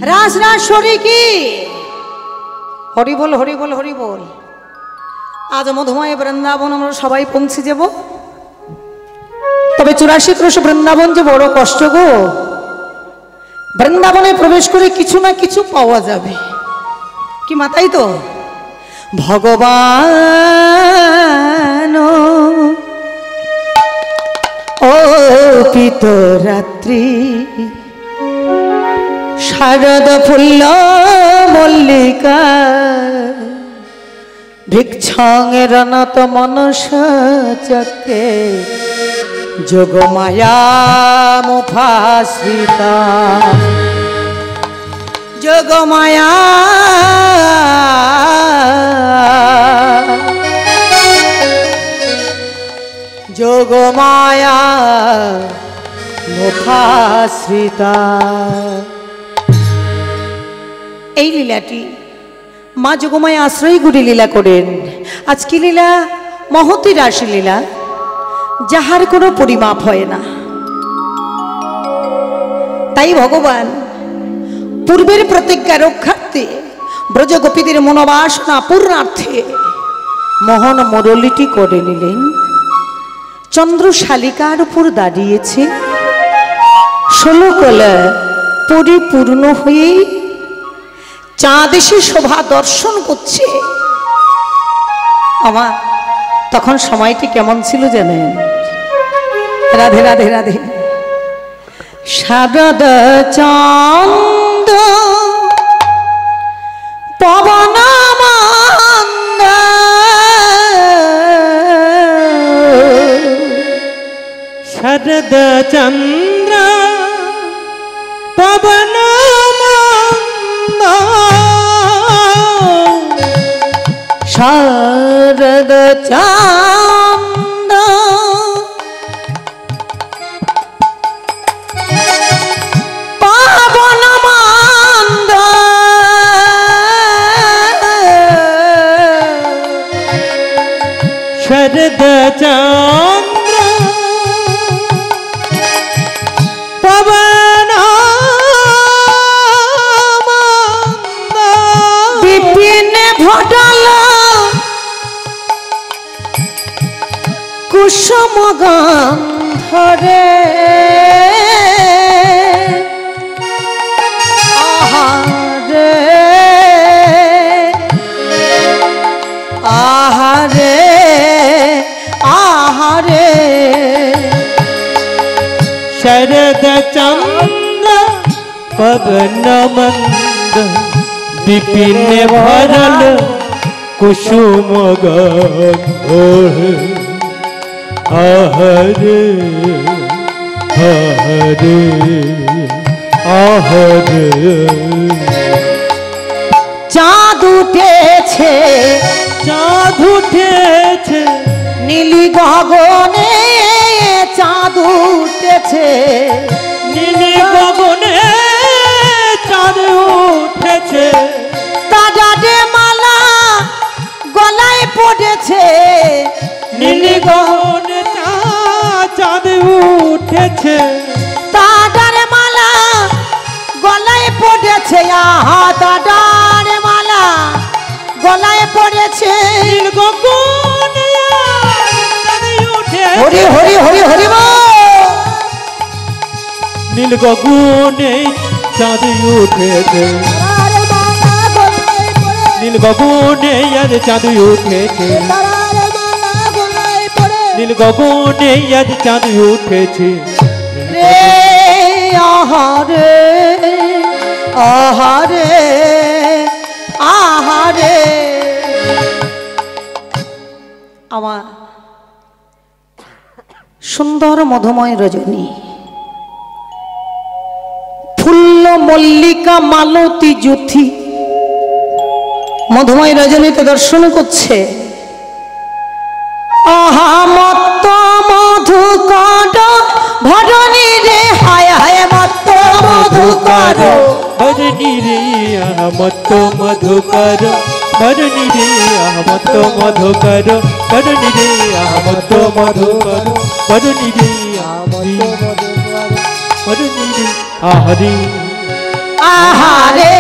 রাজরাজেশ্বরী কি হরি বল হরি বল হরি বল। আজ মধুময় বৃন্দাবন আমরা সবাই পৌঁছে যাব, তবে 84 ক্রোশ বৃন্দাবন যে বড় কষ্ট গো। বৃন্দাবনে প্রবেশ করে কিছু না কিছু পাওয়া যাবে কি মাতাই তো ভগবান ও পিত রাত্রি শারদ ফুল্ল মল্লিকা ভিক্ষাঙের নত মনস চক্রে যোগমায়া মুফাশ্রিতা যোগমায়া যোগমায়া মুফাশ্রিতা। এই লীলাটি মা যোগমায়া আশ্রয় গুড়ি লীলা করেন। আজকে লীলা মহতী রাশি লীলা, যাহার কোনো পরিমাপ হয় না। তাই ভগবান পূর্বের প্রতিজ্ঞা রক্ষার্থে ব্রজগোপীদের মনোবাসনা পূর্ণার্থে মোহন মুরলীটি করে নিলেন। চন্দ্রশালিকার উপর দাঁড়িয়েছে, 16 কলা পরিপূর্ণ হয়ে চাঁদ এসে শোভা দর্শন করছে। আমার তখন সময়টি কেমন ছিল জানেন? রাধে রাধে রাধে। শারদ চাঁদ পবন মন্দ শরদ চন্দ্র পবন মন্দ শারদ চাঁদ পবন মন্দ শরদ চন্দ্র পবন মন্দ বিপিন ঘটাল কুসুম গন্ধরে আহারে আহারে আহারে শরদ চন্দ্র পবন মন্দ বিপিন ভরল কুসুম গন্ধ আহরে আহরে আহরে। চাঁদ উঠেছে চাঁদ উঠেছে নীলি গগনে, চাঁদ উঠেছে নীলি গগনে চাঁদ উঠেছে তাজারে মালা গলায় পড়েছে নীলি গগনে চাঁদ উঠেছে তাজারে মালা গলায় পড়েছে। আহা তাজারে মালা গলায় পড়েছে নীল গগনে চাঁদ উঠেছে হরি হরি হরি হরি বল। নীল গগনে চাঁদ উঠেছে নীল গগনে আজ চাঁদ উঠেছে নীল গগনে আজ চাঁদ উঠেছে রে আহারে আহারে আহারে। আমার সুন্দর মধুময় রজনী, ফুল্ল মল্লিকা মালতী জ্যোতি মধুময় রজনীতে দর্শন করছে। আহা মত্ত মধুকর ভরণী রে হায় হায় মত্ত মধুকর ভরণী রে মত্ত মধুকর ভরণী রে মত্ত মধুকর ভরণী রে মত্ত মধুকর ভরণী রে ভরণী রে আহরি আহারে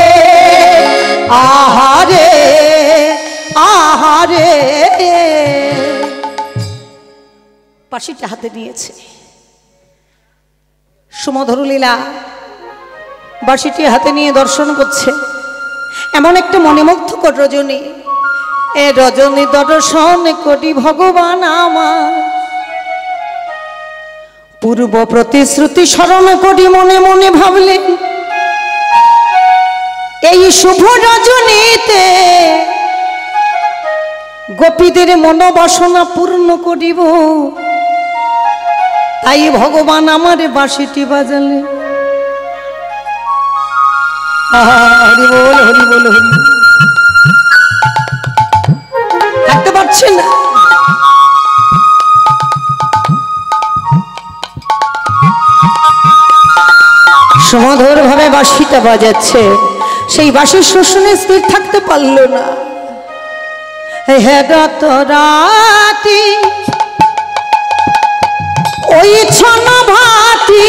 আহারে আহারে। বাঁশিটা হাতে নিয়েছে সুমধুর লীলা, বাঁশিটি হাতে নিয়ে দর্শন করছে। এমন একটা মনোমুগ্ধকর রজনী, এ রজনী দর্শন কোটি ভগবান আমার, পূর্ব প্রতিশ্রুতি স্মরণ করি মনে মনে ভাবলেন এই শুভ রজনীতে গোপীদের মনোবাসনা পূর্ণ করিব, তাই ভগবান আমার বাঁশিটি বাজালে। হরি বল হরি বল হরি, থাকতে পারছেন না। সুমধুর ভাবে বাঁশিটা বাজাচ্ছে, সেই বাঁশির শোষণে স্থির থাকতে পারল না। হে রাত রাতি ওই ছন ভাতি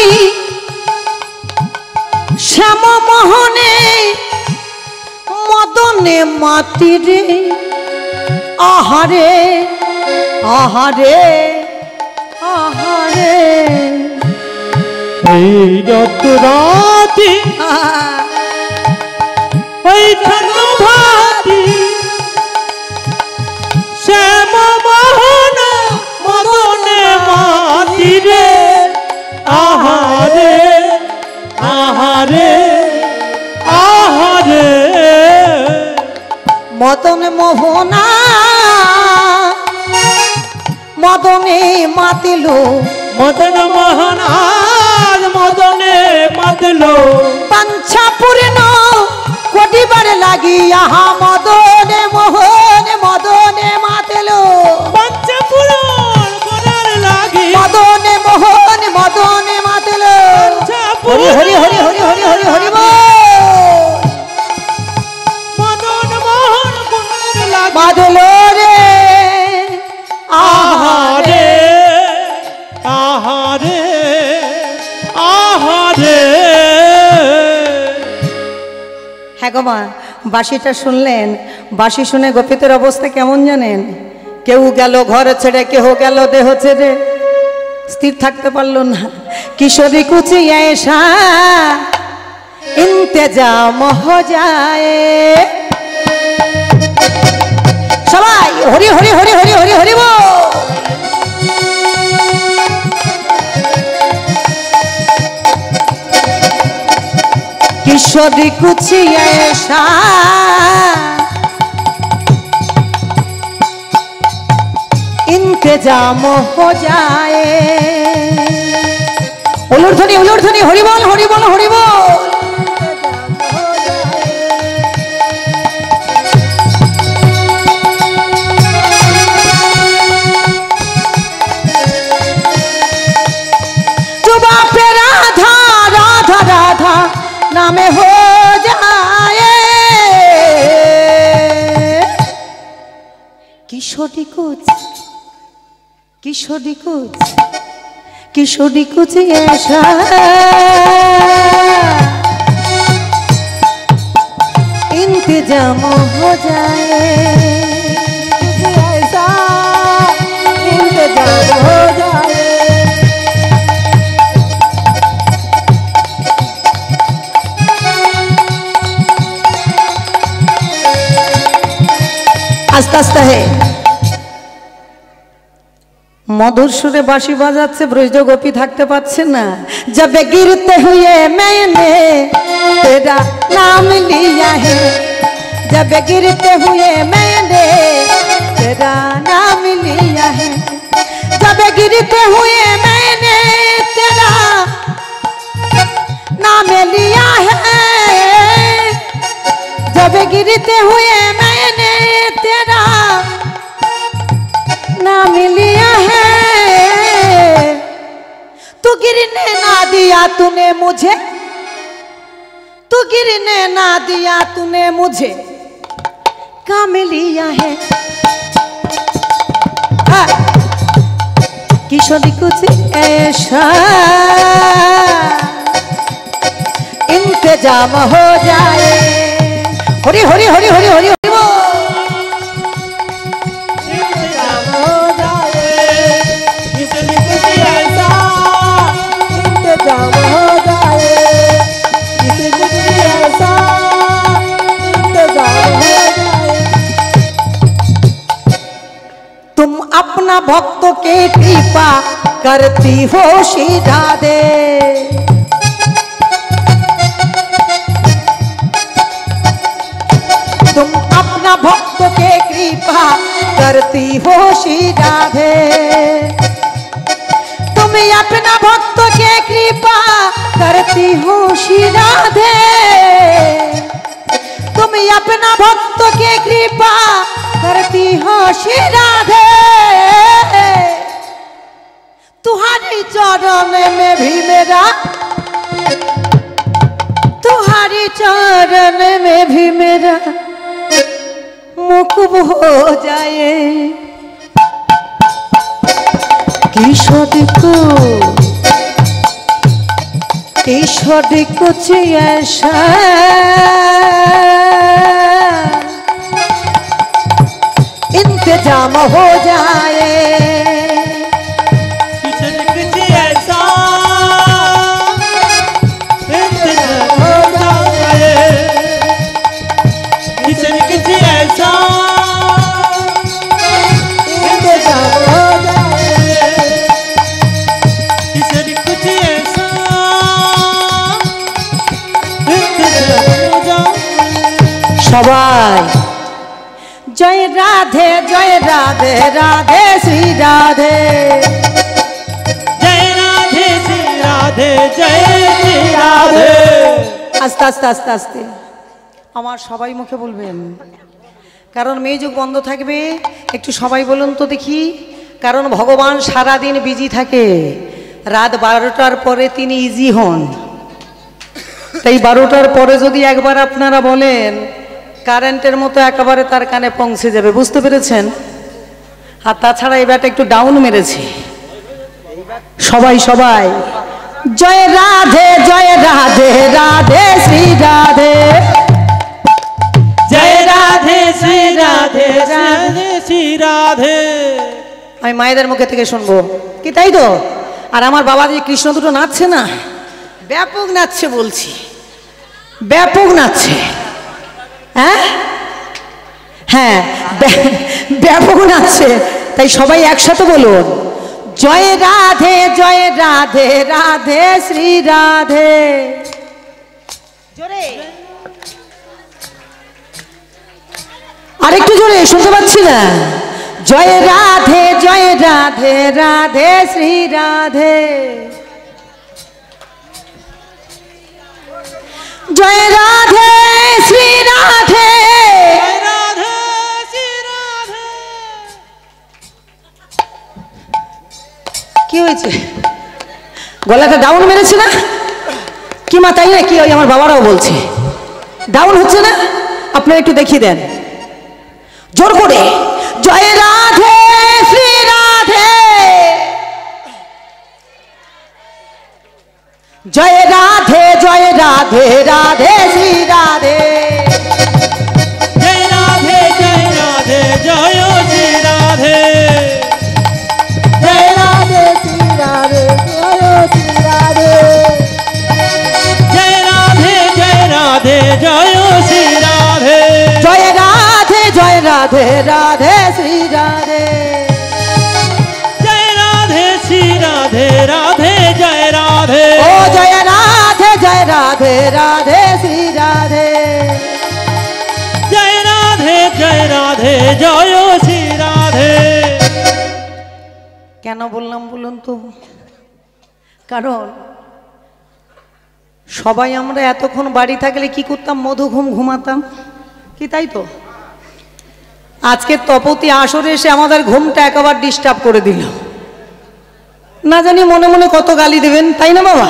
শ্যাম মোহনে মদনে মাতিরে, আহারে আহারে আহারে। এই যত রাতি ওই ছন ভাতি শ্যাম মোহন মদনে মাতিরে, আহারে আহারে আহারে। মদন মোহনা মদনে মাতিল, মদন মোহন আজ মদনে মাতল, পাঞ্ছা পূর্ণ কোটিবার লাগি আহা মদনে মোহন মদনে মাতিল, পাঞ্চা পূরণ করার লাগি মদনে মোহন মদনে মাতিল। হরি হরি হরি হরি হরি হরি হরি বল। মদন মোহন করার লাগি মাতিল রে আহারে আহারে আহারে। হ্যাঁ গো মা, বাঁশিটা শুনলেন, বাঁশি শুনে গোপীদের অবস্থা কেমন জানেন? কেউ গেল ঘর ছেড়ে, কেউ গেল দেহ ছেড়ে, স্থির থাকতে পারলো না। কিশোরী কুচি এসা ইন্তেজাম হো যায়, সবাই হরি হরি হরি হরি হরি হরি বল। किशोरी कुछ ऐसा इंतजाम हो जाए। उलूरध्वनि हरि बोल हरि बोल हरि बोल। राधा राधा राधा नामे हो जाए। किशोरी कुछ ऐसा इंतजाम हो जाए, ऐसा इंतजाम हो जाए। आस्ते आस्ते है मधुर सुरे बाँशी बाजाচ্ছে ब्रज गोपी থাকতে পারছে না। जब गिरते हुए मैंने तेरा नाम लिया है, जब गिरते हुए मैंने तेरा नाम लिया है, जब गिरते हुए मैंने तेरा नाम लिया है, जब गिरते हुए मैंने तेरा नाम लिया है। तू गिरने ना दिया तूने मुझे, तू गिरने ना दिया तूने मुझे, काम लिया है। किशोरी कुछ ऐसा इंतजाम हो जाए। हरि हरि हरि हरि हरि हरि बोल। इंतजाम हो जाए, किसी ने कुछ ऐसा इंतजाम हो जाए, किसी ने कुछ ऐसा इंतजाम हो जाए। तुम अपना भक्त के कृपा करती हो सीधा दे। तुम अपना भक्त के कृपा करती हो सीधा दे। तुम अपना भक्त के कृपा करती हो सीधा दे। तुम अपना भक्त के कृपा करती हो सीधा दे। तुम्हारे चरण में भी मेरा, तुम्हारे चरण में भी मेरा मुकुब हो जाए। किशोर कुछ ऐसा इंतजाम हो जाए। সবাই জয় রাধে জয় রাধে রাধে শ্রী রাধে। जय राधे श्री राधे जय श्री राधे। আস্তে আস্তে আস্তে আস্তে আমার সবাই মুখে বলবেন, কারণ মিউজিক বন্ধ থাকবে। একটু সবাই বলুন তো দেখি, কারণ ভগবান সারা দিন বিজি থাকে, রাত 12টার পরে তিনি ইজি হন। তাই 12টার পরে যদি একবার আপনারা বলেন, কারেন্টের মতো একেবারে তার কানে পৌঁছে যাবে, বুঝতে পেরেছেন? আর তাছাড়া এই ব্যাটা একটু ডাউন মেরেছে। সবাই সবাই জয় রাধে জয় রাধে রাধে শ্রী রাধে। जय राधे श्री राधे राधे श्री राधे। আমি মায়েদের মুখে থেকে শুনবো কি, তাই তো? আর আমার বাবা যে কৃষ্ণ দুটো নাচছে না, ব্যাপক নাচছে বলছি, ব্যাপক নাচছে। হ্যাঁ হ্যাঁ ব্যাপক নাচছে। তাই সবাই একসাথে বলুন জয় রাধে জয় রাধে রাধে শ্রী রাধে। জোরে আরেকটু জোরে, শুনতে পাচ্ছি না। জয় রাধে জয় রাধে রাধে শ্রী রাধে। জয় রাধে শ্রী রাধে। राधे श्री राधे। কি হয়েছে? গলাটা ডাউন মেরেছে না কি মা? তাই না কি? ওই আমার বাবারাও বলছে ডাউন হচ্ছে না। আপনারা একটু দেখিয়ে দেন জোর করে। জয় রাধে শ্রী রাধে। জয় রাধে জয় রাধে রাধে শ্রী রাধে। जय राधे जय राधे जय श्री राधे। जय राधे श्री राधे जय श्री राधे। जय राधे जय राधे जय श्री राधे। जय राधे जय राधे राधे श्री राधे। जय राधे श्री राधे राधे जय राधे। ओ जय राधे राधे श्री राधे। जय राधे जय श्री राधे। কেন বললাম বলুন তো? কারণ সবাই আমরা এতক্ষণ বাড়ি থাকলে কি করতাম? মধু ঘুমাতাম কি, তাই তো? আজকে তপতি আসরে এসে আমাদের ঘুমটা একেবারে ডিস্টার্ব করে দিল। না জানি মনে মনে কত গালি দেবেন, তাই না বাবা?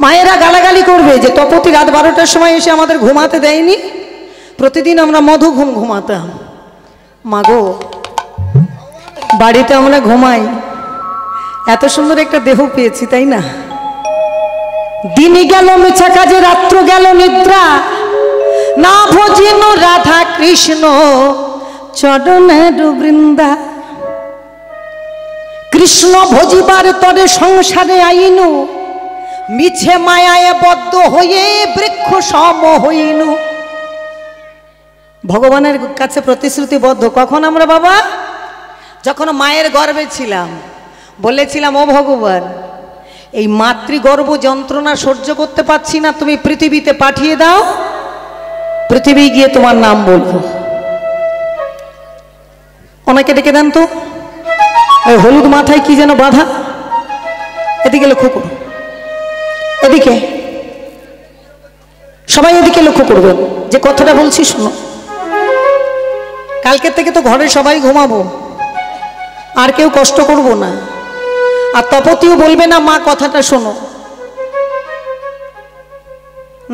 মায়েরা গালাগালি করবে যে তপতি রাত 12টার সময় এসে আমাদের ঘুমাতে দেয়নি। প্রতিদিন আমরা মধু ঘুমাতাম। মাগো, বাড়িতে আমরা ঘুমাই, এত সুন্দর একটা দেহ পেয়েছি, তাই না? দিনই গেল মিছা কাজে, রাত্র গেল নিদ্রা, না ভজিন রাধা কৃষ্ণ চরণের বৃন্দা। কৃষ্ণ ভজিবার তরে সংসারে আইনু, মিছে মায়ায় বদ্ধ হয়ে বৃক্ষ সম হইনু। ভগবানের কাছে প্রতিশ্রুতিবদ্ধ কখন আমরা বাবা? যখন মায়ের গর্ভে ছিলাম, বলেছিলাম ও ভগবান, এই মাতৃগর্ভ যন্ত্রণা সহ্য করতে পারছি না, তুমি পৃথিবীতে পাঠিয়ে দাও, পৃথিবী গিয়ে তোমার নাম বলবো। অনেকে ডেকে দেন তো, ওই হলুদ মাথায় কি যেন বাঁধা, এদিকে লক্ষ্য করো, এদিকে সবাই এদিকে লক্ষ্য করবেন, যে কথাটা বলছি শোনো। কালকের থেকে তো ঘরে সবাই ঘুমাবো, আর কেউ কষ্ট করব না, আর তপতিও বলবে না মা কথাটা শোনো।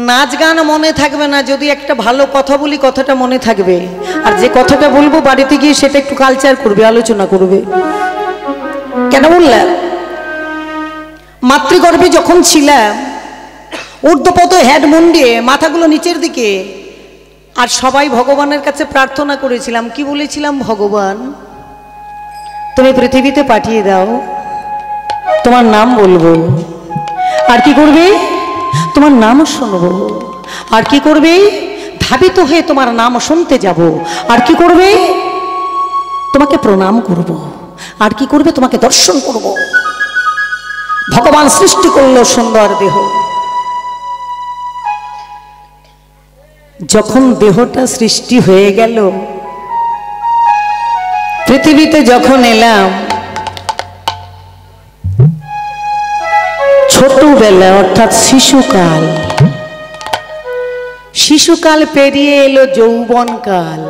নাচ গান মনে থাকবে না, যদি একটা ভালো কথা বলি কথাটা মনে থাকবে, আর যে কথাটা বলবো বাড়িতে গিয়ে সেটা একটু কালচার করবে, আলোচনা করবে। কেন বললাম? মাতৃগর্ভে যখন ছিলাম, ঊর্ধ্বপদ হেড মুন্ডিয়ে মাথাগুলো নিচের দিকে, আর সবাই ভগবানের কাছে প্রার্থনা করেছিলাম। কি বলেছিলাম? ভগবান তুমি পৃথিবীতে পাঠিয়ে দাও, তোমার নাম বলবো, আর কি করবে? তোমার নাম শুনবো, আর কি করবে? ধাবিত হয়ে তোমার নাম শুনতে যাব, আর কি করবে? তোমাকে প্রণাম করব, আর কি করবে? তোমাকে দর্শন করব। ভগবান সৃষ্টি করলো সুন্দর দেহ। যখন দেহটা সৃষ্টি হয়ে গেল, পৃথিবীতে যখন এলাম, ছোটবেলা অর্থাৎ শিশুকাল, শিশুকাল পেরিয়ে এলো যৌবনকাল,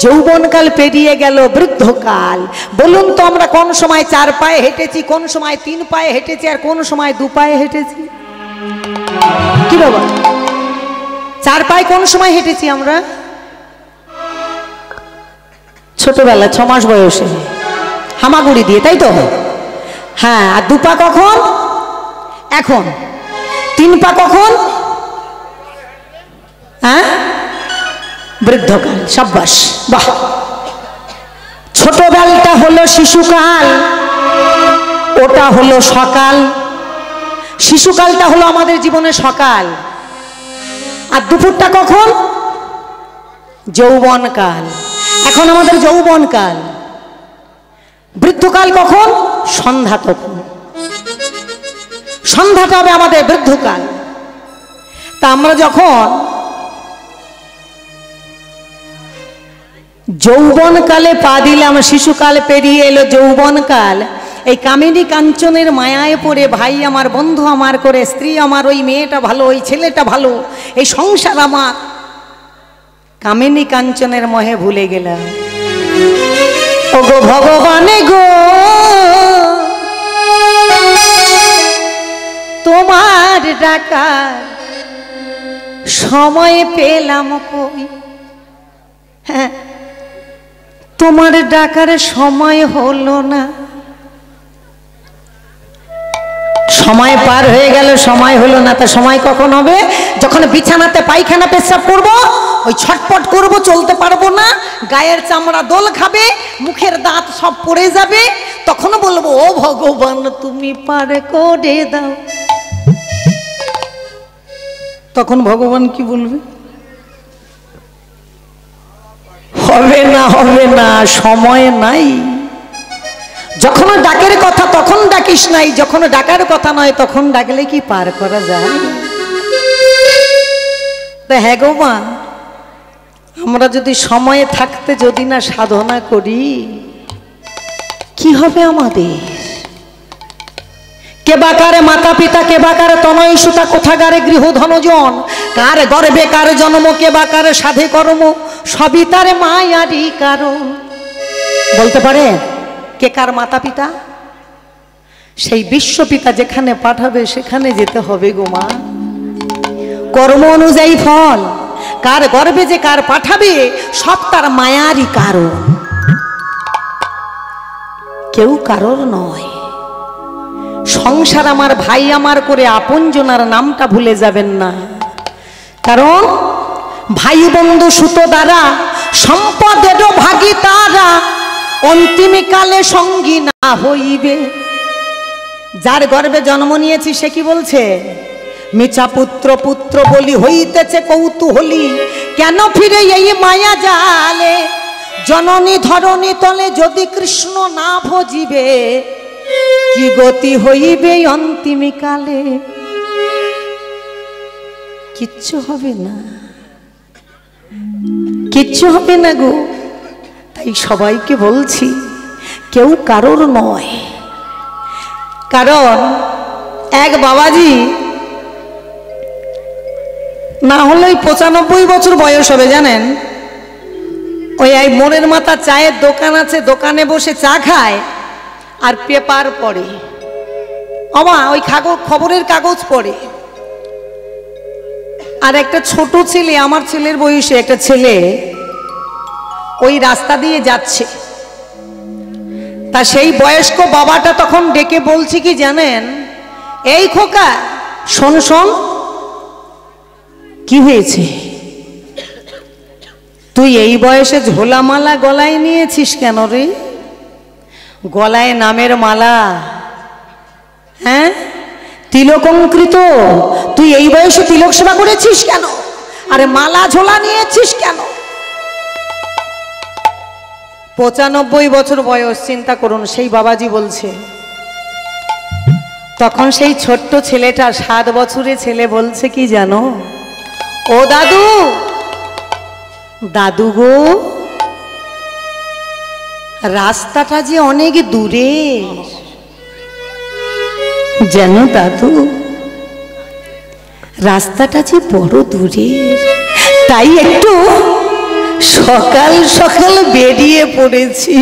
যৌবনকাল পেরিয়ে গেল বৃদ্ধকাল। বলুন তো আমরা কোন সময় 4 পায়ে হেঁটেছি, কোন সময় 3 পায়ে হেঁটেছি, আর কোন সময় 2 পায়ে হেঁটেছি? কি বাবা, 4 পায়ে কোন সময় হেঁটেছি আমরা? ছোটবেলা 6 মাস বয়সে হামাগুড়ি দিয়ে, তাই তো? হ্যাঁ। আর 2 পা কখন? এখন। 3 পা কখন? হ্যাঁ, বৃদ্ধকাল। সাব্বাস, বাহ। ছোটবেলাটা হলো শিশুকাল, ওটা হলো সকাল। শিশুকালটা হলো আমাদের জীবনে সকাল, আর দুপুরটা কখন? যৌবনকাল। এখন আমাদের যৌবনকাল। বৃদ্ধকাল কখন? সন্ধ্যা। তখন সন্ধ্যাটা হবে আমাদের বৃদ্ধকাল। তা আমরা যখন যৌবনকালে পা দিলাম, শিশুকাল পেরিয়ে এলো যৌবনকাল, এই কামিনী কাঞ্চনের মায়ায় পড়ে ভাই আমার, বন্ধু আমার করে, স্ত্রী আমার, ওই মেয়েটা ভালো, ওই ছেলেটা ভালো, এই সংসার আমার, কামিনী কাঞ্চনের মোহে ভুলে গেলাম। ও গো ভগবানে গো, তোমার ডাকার সময় পেলাম কই? হ্যাঁ, তোমার ডাকার সময় হলো না। সময় পার হয়ে গেল, সময় হলো না। তা সময় কখন হবে? যখন বিছানাতে পায়খানা পেশাব করবো, ওই ছটপট করবো, চলতে পারবো না, গায়ের চামড়া দোল খাবে, মুখের দাঁত সব পড়ে যাবে, তখন বলবো ও ভগবান তুমি পার করে দাও। তখন ভগবান কি বলবে? হবে না, হবে না, সময় নাই। যখন ডাকের কথা তখন ডাকিস নাই, যখন ডাকার কথা নয় তখন ডাকলে কি পার করা যায়? তা হ্যাঁ গো মা, আমরা যদি সময়ে থাকতে যদি না সাধনা করি, কি হবে আমাদের? কে বাকারে মাতা পিতা, কে বাকারে তনয় সুতা, কোথাকারে গৃহ ধনজন, কার গর্ভে কার জন্ম, কে বাকারে সাধে কর্ম, সবই তার মায়ারই কারণ। বলতে পারে কে কার মাতা পিতা? সেই বিশ্বপিতা যেখানে পাঠাবে সেখানে যেতে হবে গো মা। কর্ম অনুযায়ী ফল। কার গর্ভে যে কার পাঠাবে সব তার মায়ারই কারণ, কেউ কারোর নয়। সংসার আমার ভাই আমার করে আপনজনার নামটা ভুলে যাবেন না। কারণ ভাই বন্ধু সুত দ্বারা সম্পদেরও ভাগী তারা, অন্তিমকালে সঙ্গী না হইবে। যার গর্ভে জন্ম নিয়েছি সে কি বলছে? মিছা পুত্র পুত্র বলি হইতেছে কৌতূহলী, কেন ফিরে এই মায়া জালে? জননী ধরণী তলে যদি কৃষ্ণ না ভজিবে, কি গতি হইবে অন্তিমকালে? কিচ্ছু হবে না, কিচ্ছু হবে না গো। তাই সবাইকে বলছি, কেউ কারোর নয়। কারণ এক বাবাজি না হলে 95 বছর বয়স হবে জানেন, ওই মোড়ের মাথা চায়ের দোকান আছে, দোকানে বসে চা খায় আর পেপার পড়ে। ওই খবরের কাগজ পড়ে। আর একটা ছোট ছেলে, আমার ছেলের বয়সে একটা ছেলে ওই রাস্তা দিয়ে যাচ্ছে। তা সেই বয়স্ক বাবাটা তখন ডেকে বলছি কি জানেন, এই খোকা শোন শোন, কি হয়েছে? তুই এই বয়সে ঝোলামালা গলায় নিয়েছিস কেন রে? গলায় নামের মালা, হ্যাঁ, তিলকঙ্কৃত, তুই এই বয়সে তিলক সেবা করেছিস কেন? আরে মালা ঝোলা নিয়েছিস কেন? 95 বছর বয়স, চিন্তা করুন। সেই বাবাজি বলছে, তখন সেই ছোট্ট ছেলেটা 7 বছরের ছেলে বলছে কি জানো, ও দাদু, দাদু গো, রাস্তাটা যে অনেক দূরে জানো দাদু, রাস্তাটা যে বড় দূরের, তাই একটু সকাল সকাল বেরিয়ে পড়েছি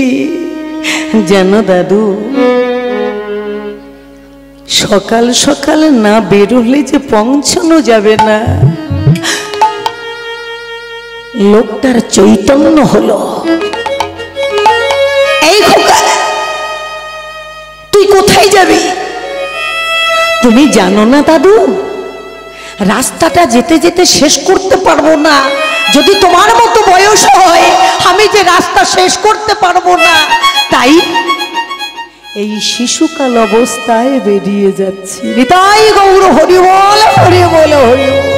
জানো দাদু। সকাল সকাল না বেরোলে যে পৌঁছানো যাবে না। লোকটার চৈতন্য হলো, এই খোকা তুই কোথায় যাবি? তুমি জানো না দাদু, রাস্তাটা যেতে যেতে শেষ করতে পারবো না। যদি তোমার মতো বয়স হয়, আমি যে রাস্তা শেষ করতে পারবো না, তাই এই শিশুকাল অবস্থায় বেরিয়ে যাচ্ছি। নিতাই গৌর হরি বল, হরি বল, হরি বল।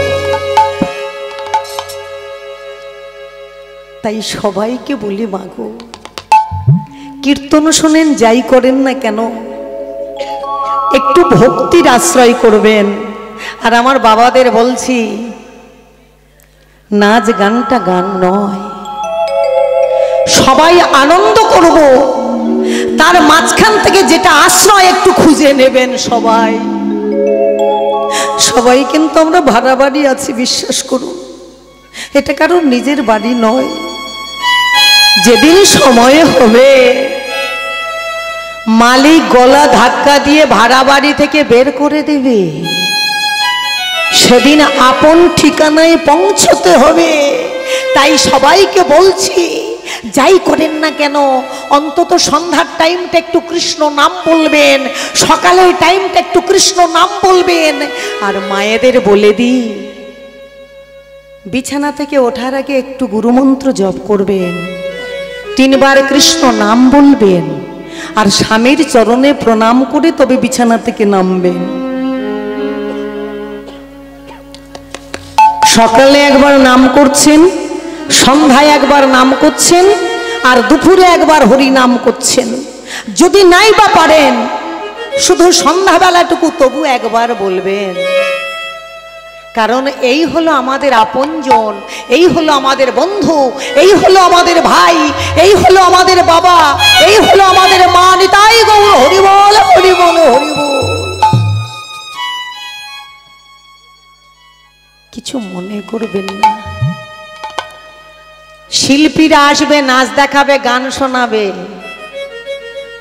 তাই সবাইকে বলি, মাগো, কীর্তন শোনেন যাই করেন না কেন, একটু ভক্তির আশ্রয় করবেন। আর আমার বাবাদের বলছি, নাচ গানটা গান নয়, সবাই আনন্দ করব, তার মাঝখান থেকে যেটা আশ্রয় একটু খুঁজে নেবেন। সবাই কিন্তু আমরা ভাড়া বাড়ি আছি, বিশ্বাস করুন, এটা কারণ নিজের বাড়ি নয়। যেদিন সময় হবে মালিক গলা ধাক্কা দিয়ে ভাড়া বাড়ি থেকে বের করে দেবে, সেদিন আপন ঠিকানায় পৌঁছতে হবে। তাই সবাইকে বলছি, যাই করেন না কেন, অন্তত সন্ধ্যার টাইমটা একটু কৃষ্ণ নাম বলবেন, সকালের টাইমটা একটু কৃষ্ণ নাম বলবেন। আর মায়েদের বলে দিই, বিছানা থেকে ওঠার আগে একটু গুরুমন্ত্র জপ করবেন, 3 বার কৃষ্ণ নাম বলবেন, আর স্বামীর চরণে প্রণাম করে তবে বিছানা থেকে নামবেন। সকালে একবার নাম করছেন, সন্ধ্যায় একবার নাম করছেন, আর দুপুরে একবার হরি নাম করছেন। যদি নাই বা পারেন, শুধু সন্ধ্যাবেলাটুকু তবু একবার বলবেন। কারণ এই হলো আমাদের আপনজন, এই হলো আমাদের বন্ধু, এই হলো আমাদের ভাই, এই হলো আমাদের বাবা, এই হলো আমাদের মা। নিতাই গৌর হরি বল, হরি বল, হরি বল। কিছু মনে করবেন না, শিল্পীরা আসবে, নাচ দেখাবে, গান শোনাবে,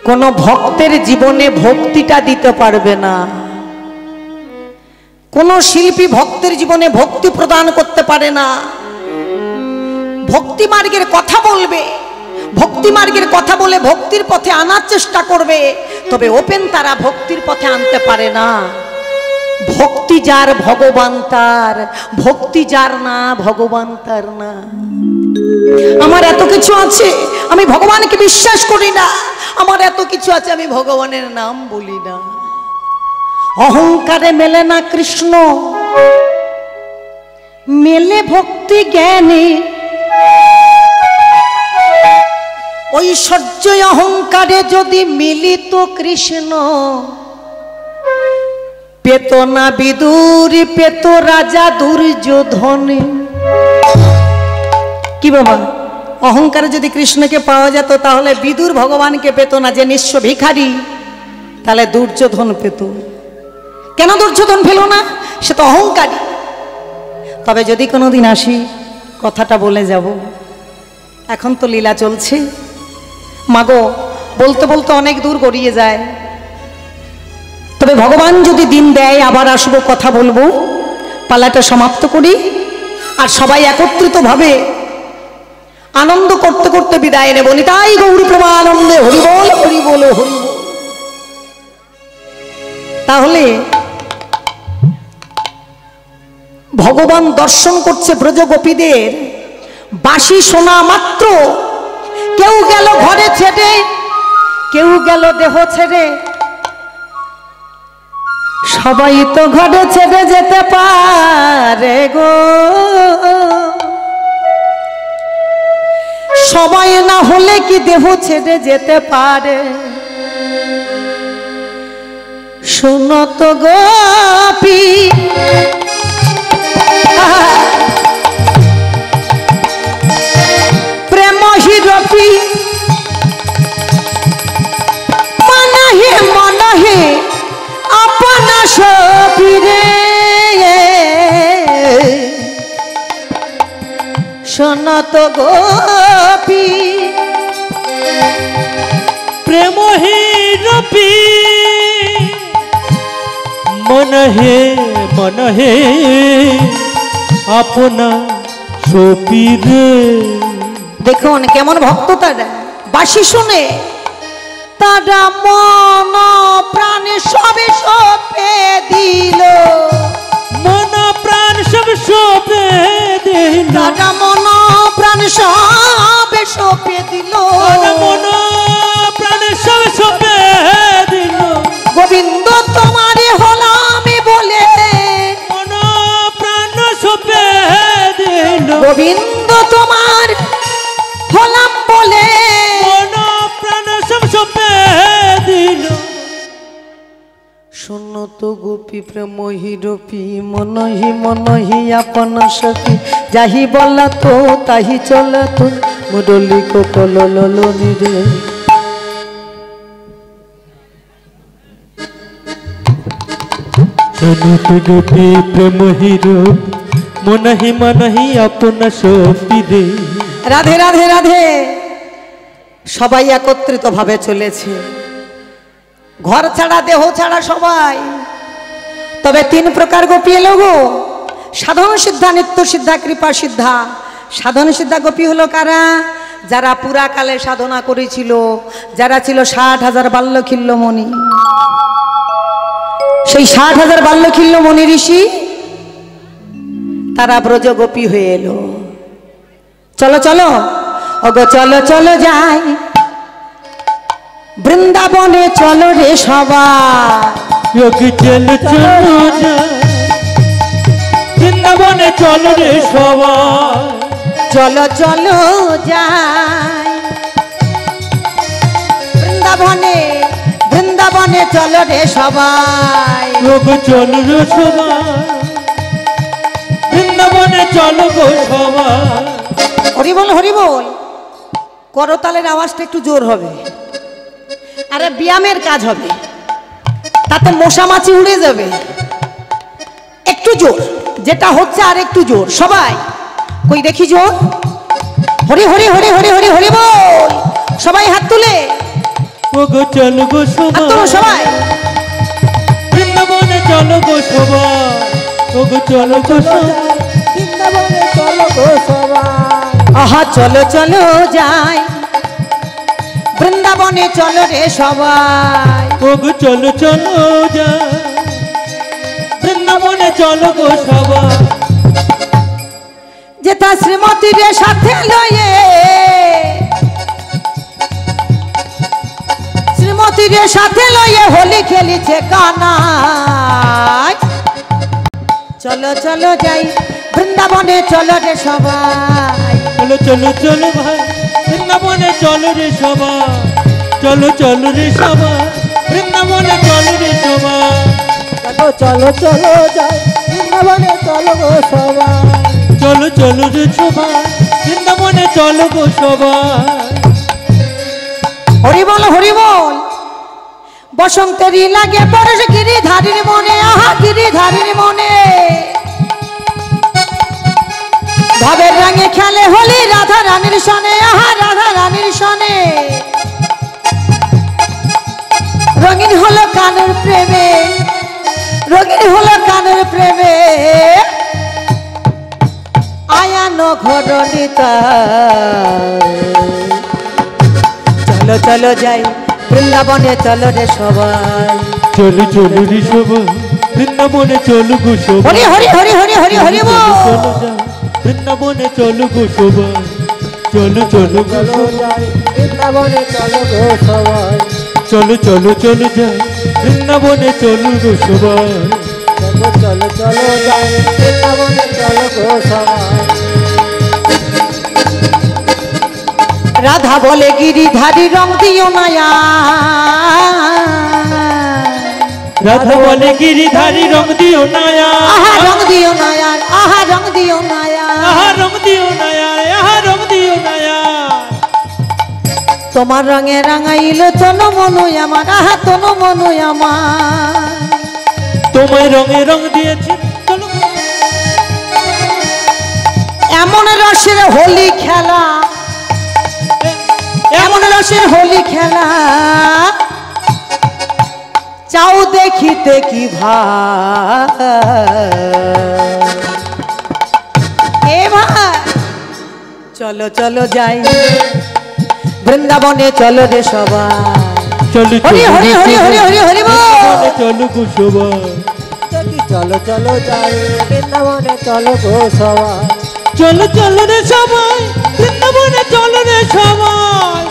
কোন ভক্তের জীবনে ভক্তিটা দিতে পারবে না। কোন শিল্পী ভক্তের জীবনে ভক্তি প্রদান করতে পারে না। ভক্তি মার্গের কথা বলবে, ভক্তি মার্গের কথা বলে ভক্তির পথে আনার চেষ্টা করবে, তবে ওপেন তারা ভক্তির পথে আনতে পারে না। ভক্তি যার ভগবান তার, ভক্তি যার না ভগবান তার না। আমার এত কিছু আছে, আমি ভগবানকে বিশ্বাস করি না। আমার এত কিছু আছে, আমি ভগবানের নাম বলি না। অহংকারে মেলে না কৃষ্ণ, মেলে ভক্তি জ্ঞানে। ঐশ্বর্য অহংকারে যদি মিলিত কৃষ্ণ, পেত না বিদুর, পেত রাজা দুর্যোধনে। কি বাবা, অহংকারে যদি কৃষ্ণকে পাওয়া যেত তাহলে বিদুর ভগবানকে পেত না, যে নিঃস্ব ভিখারি, তাহলে দুর্যোধন পেত। কেন দুর্যোধন পেল না? সে তো অহংকারী। তবে যদি কোনোদিন আসি, কথাটা বলে যাব। এখন তো লীলা চলছে। মাগো, বলতে বলতে অনেক দূর গড়িয়ে যায়। তবে ভগবান যদি দিন দেয় আবার আসবো, কথা বলবো। পালাটা সমাপ্ত করি, আর সবাই একত্রিত ভাবে আনন্দ করতে করতে বিদায় নেব। নিতাই গৌর প্রেমানন্দে হরি বল, হরি বল, হরি বল। তাহলে ভগবান দর্শন করছে ব্রজ গোপীদের। বাঁশি শোনা মাত্র কেউ গেল ঘরে ছেড়ে, কেউ গেল দেহ ছেড়ে। সবাই তো ঘরে ছেড়ে যেতে পারে গো, সবাই না হলে কি দেহ ছেড়ে যেতে পারে? শোনো তো গোপী, প্রেম হিরপি, মনহে মনহে আপনা সপিরে। শোনো তো গোপী, প্রেম হিরপি, মনহে মনহে আপনা সপিরে। দেখুন কেমন ভক্ত তারা। বাঁশি শুনে তারা মন প্রাণে সবে সপে দিল, মন প্রাণ সব সপে দিল। তারা মন প্রাণ সবে সপে দিল, মন প্রাণ সব সপে দিল। গোবিন্দ তোমারে হলাম বলে, মন প্রাণ সপে দিল। গোবিন্দ তোমার হলাম বলে, মন প্রাণ সব সপে দিল। শোনো তো গোপী প্রেম হিরপি, মনহি মনহি আপন সখী। যাহি বলা তো তাহি চলা তো, মুরলি কোকল ললনি রে। শোনো তো গোপী প্রেম হিরপি, মনহি মনহি আপনা সপিরে। রাধে রাধে রাধে। সবাই একত্রিত ভাবে চলেছে, ঘর ছাড়া দেহ ছাড়া সবাই। তবে তিন প্রকার গোপী এলো গো। সাধন সিদ্ধা, নিত্য সিদ্ধা, কৃপা সিদ্ধা। সাধন সিদ্ধা গোপী হলো কারা? যারা পুরাকালে সাধনা করেছিল, যারা ছিল 60,000 বাল্যখিল্য মণি। সেই 60,000 বাল্যখিল্য মণি ঋষি, তারা ব্রজ গোপী হয়ে এলো। চলো চলো ওগো, চলো চলো যাই বৃন্দাবনে, চলো রে সবাই। চলো চলো যাই বৃন্দাবনে, চলো রে সবাই। চলো চলো যাই বৃন্দাবনে, বৃন্দাবনে চলো রে সবাই। চলো রে সবাই, বৃন্দাবনে চলো গো সবাই। হরি বল, হরি বল। করতালের আওয়াজটা একটু জোর হবে, আরে ব্যায়ামের কাজ হবে, তাতে মশা মাছি উড়ে যাবে। একটু জোর, যেটা হচ্ছে আর একটু জোর। সবাই কই দেখি জোর। হরি হরি হরি হরি হরি হরি বল। সবাই হাত তুলে, ওগো চলো গো হাত তুলো সবাই, সবাই। বৃন্দাবনে চলো গো সবাই। ওগো চলো গো সবাই, বৃন্দাবনে চলো গো সবাই। আহা চলো চলো যাই বৃন্দাবনে, চলো রে সবাই। ওগো চলো চলো যা বৃন্দাবনে চলো গো সবাই যে তার শ্রীমতীর সাথে লয়ে শ্রীমতীর সাথে লয়ে হোলি খেলিছে কানাই চলো চলো যাই বৃন্দাবনে চলো রে সবাই চলো চলো চলো ভাই বৃন্দাবনে চলো রে সবাই চলো চলো রে সবাই বৃন্দাবনে চলো রে সবাই চলো চলো যাই বৃন্দাবনে চলো গো সবাই চলো চলো রে সবাই বৃন্দাবনে চলো গো সবাই হরি বল হরি বল বসন্তেরই লাগে পরশ গিরিধারীর মনে আহা গিরিধারীর মনে ভাবের রঙে খেলে হোলি রাধা রানীর সনে আহা রাধা রানীর সনে রঙিন হলো কানের প্রেমে রঙিন হলো কানের প্রেমে আয়ানো ঘরণিতা চলো চলো যাই বৃন্দাবনে চলো রে সবাই চলো চলো রে সবাই বৃন্দাবনে চলো গো সবাই হরি হরি হরি হরি হরি হরি চলো যাই বৃন্দাবনে চলো গো সবাই চলো চলো চলো যাই বৃন্দাবনে চলো গো সবাই চলো চলো চলো যাই বৃন্দাবনে চলো গো সবাই চলো চলো যাই বৃন্দাবনে চলো গো সবাই রাধা বলে গিরিধারী রং দিও নায়া রাধা বলে গিরিধারী রং দিও নায়া আহা রং দিও নায়া আহা রং দিও নায়া আহা রং দিও নায়া আহা রং দিও নায়া তোমার রঙে রাঙাইল তনু মনু আমার আহা তনু মনু আমার তোমায় রঙে রং দিয়েছে চলো এমন রসের হোলি খেলা এমন রসের হোলি খেলা চাও দেখিতে কি ভাই ভাই চলো চলো যাই বৃন্দাবনে চলো রে সবাই চলো হরি হরি হরি হরি হরি হরি বল চলো গো সবাই চলো চলো যাই বৃন্দাবনে চলো গো সবাই চলো চলো রে সবাই বৃন্দাবনে চলো রে সবাই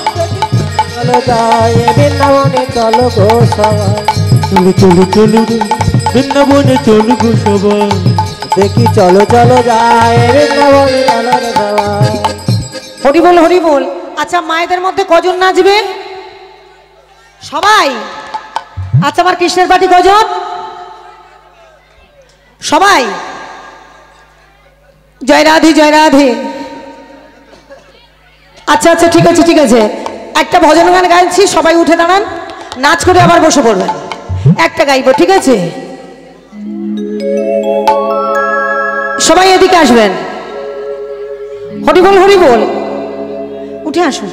চলো যাই বৃন্দাবনে চলো গো সবাই চলো চলো চলো রে বৃন্দাবনে চলো গো সবাই দেখি চলো চলো যাই বৃন্দাবনে চলো রে সবাই হরি বল হরি বল আচ্ছা মায়েদের মধ্যে কজন নাচবে সবাই আচ্ছা আমার কৃষ্ণের পার্টি কজন সবাই জয় রাধে জয় রাধে আচ্ছা আচ্ছা ঠিক আছে ঠিক আছে একটা ভজন গান গাইছি সবাই উঠে দাঁড়ান নাচ করে আবার বসে পড়বেন একটা গাইবো ঠিক আছে সবাই এদিকে আসবেন হরি বল হরি বল উঠে আসুন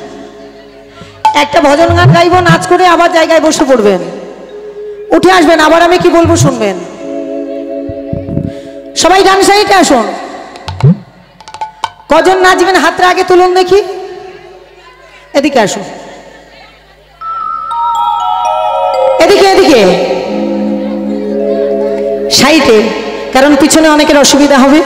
একটা ভজন গান গাইবো নাচ করে আবার জায়গায় বসে পড়বেন উঠে আসবেন আবার আমি কি বলবো শুনবেন সবাই ডান সাইডে আসুন কজন নাচবেন হাতটা আগে তুলুন দেখি এদিকে আসুন এদিকে এদিকে সাইডে কারণ পিছনে অনেকের অসুবিধা হবে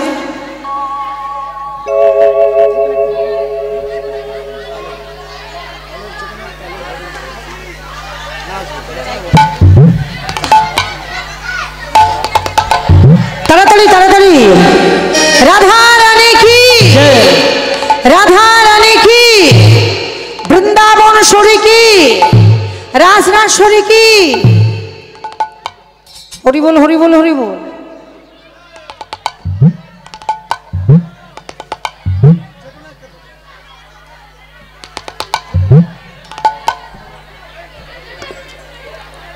তাড়াতাড়ি তাড়াতাড়ি রাধা রানী কি রাধা রানী কি বৃন্দাবনেশ্বরী কি রাজরাজেশ্বরী কি হরি বল হরি বল হরি বল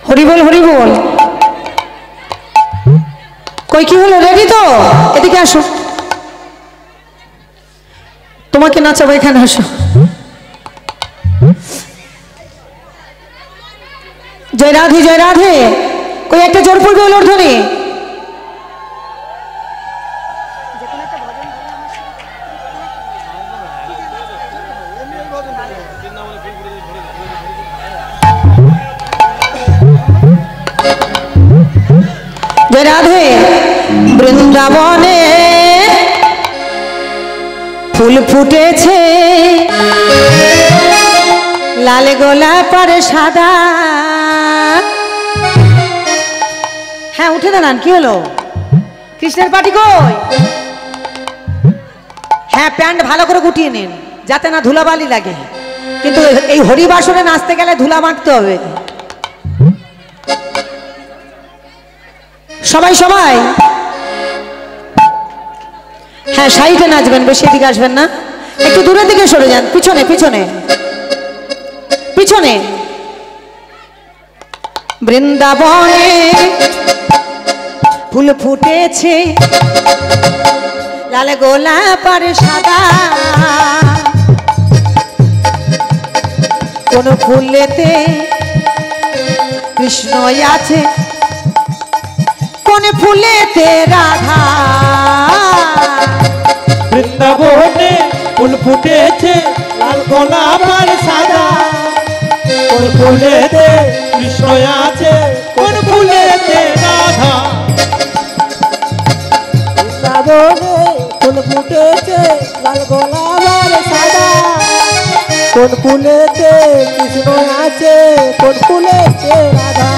হরি বল হরি বল কই কি হলো রেডি তো এদিকে আসো তোমাকে নাচাবো এখানে আসো জয় রাধে জয় রাধে কই একটা জোর পড়বে ওর ধ্বনি যে রাধে বৃন্দাবনে ফুল ফুটেছে, লাল গোলাপ আর সাদা। হ্যাঁ উঠে দাঁড়ান, কি হলো? কৃষ্ণের পাটি কই? হ্যাঁ প্যান্ট ভালো করে গুটিয়ে নিন যাতে না ধুলাবালি লাগে, কিন্তু এই হরিবাসরে নাচতে গেলে ধুলা মাখতে হবে। সবাই সবাই হ্যাঁ সাইডে নাচবেন, বেশি এদিকে আসবেন না, একটু দূরের দিকে সরে যান, পিছনে পিছনে পিছনে। বৃন্দাবনে ফুল ফুটেছে, লাল গোলাপ আর সাদা। কোন ফুলেতে কৃষ্ণ আছে, কোন ফুলেতে রাধা। বৃন্দাবনে ফুল ফুটেছে, লাল গোলাপ আর সাদা। কোন ফুলেতে কৃষ্ণ আছে, কোন ফুলেতে রাধা। বৃন্দাবনে ফুল ফুটেছে, লাল গোলাপ আর সাদা। কোন ফুলেতে কৃষ্ণ আছে, কোন ফুলেতে রাধা।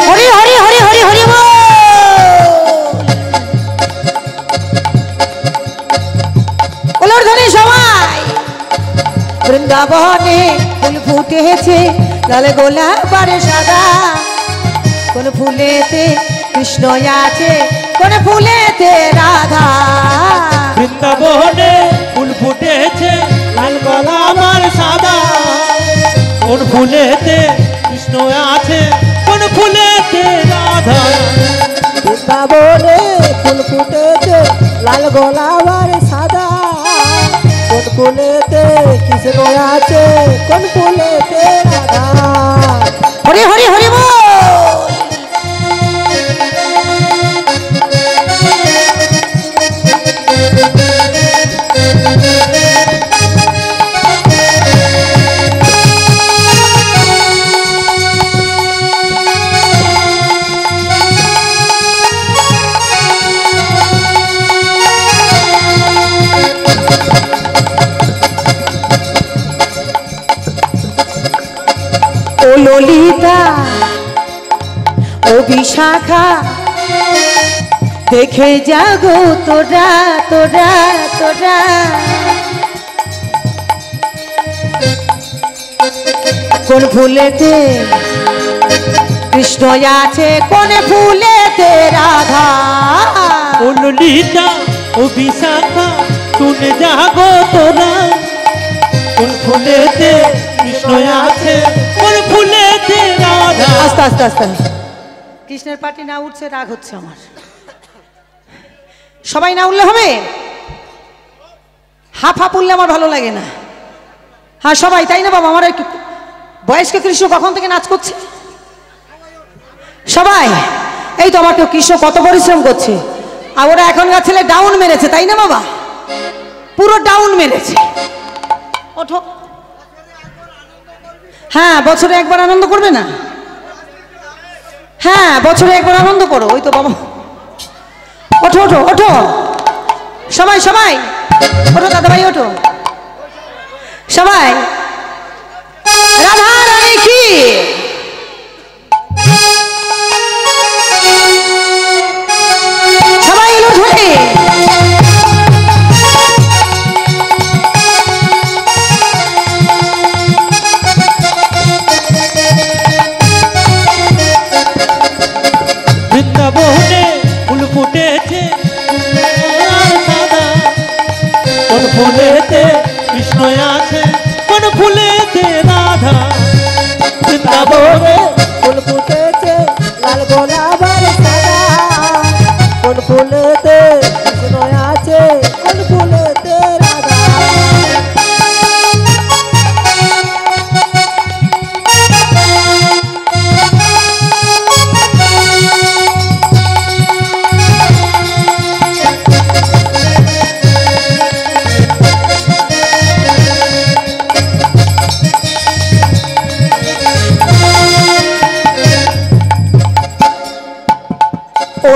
হরি হরি হরি হরি হরি বল। ওলর ধরে সবাই। বৃন্দাবনে ফুল ফুটেছে, লাল গোলাপ আর সাদা। কোন ফুলেতে কৃষ্ণ আছে, কোন ফুলেতে রাধা। বৃন্দাবনে ফুল ফুটেছে, লাল গোলাপ আর সাদা। কোন ফুলেতে কৃষ্ণ আছে, কোন ফুলেতে রাধা। বৃন্দাবনে ফুল ফুটেছে, লাল গোলাপ আর সাদা। কোন ফুলেতে কৃষ্ণ আছে, কোন ফুলেতে রাধা। হরি হরি হরি বল। ও ললিতা ও বিশাখা, দেখে যাগো তোরা তোরা তোরা। কোন ফুলেতে কৃষ্ণ আছে, কোন ফুলেতে রাধা। ও ললিতা ও বিশাখা, শুনে যাগো তোরা। কোন ফুলেতে কৃষ্ণ আছে, কোন ফুলেতে রাধা। আস্তে আস্তে আস্তে। কৃষ্ণের পাটি না উঠছে, রাগ হচ্ছে আমার। সবাই না উঠলে হবে, হাফ হাফ উঠলে আমার ভালো লাগে না। হ্যাঁ সবাই, তাই না বাবা? আমার বয়স্ক কৃষ্ণ কখন থেকে নাচ করছে সবাই। এই তো আমার কেউ কৃষ্ণ কত পরিশ্রম করছে, আর ওরা এখনকার ছেলে ডাউন মেরেছে, তাই না বাবা? পুরো ডাউন মেরেছে। ওঠো। হ্যাঁ বছরে একবার আনন্দ করবে না? হ্যাঁ বছরে একবার আনন্দ করো। ওই তো বাবা, ওঠো ওঠো ওঠো সবাই সবাই ওঠো, দাদা ভাই ওঠো সবাই। রাধা রানী কি সবাই এলো ধরে। বৃন্দাবনে ফুল ফুটেছে, লাল সাদা। কোন ফুলেতে কৃষ্ণ আছে, কোন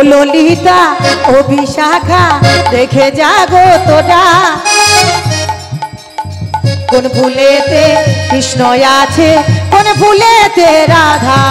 ললিতা ও বিশাখা দেখে যাগো তোরা কোন ফুলেতে কৃষ্ণ আছে কোন ফুলেতে রাধা।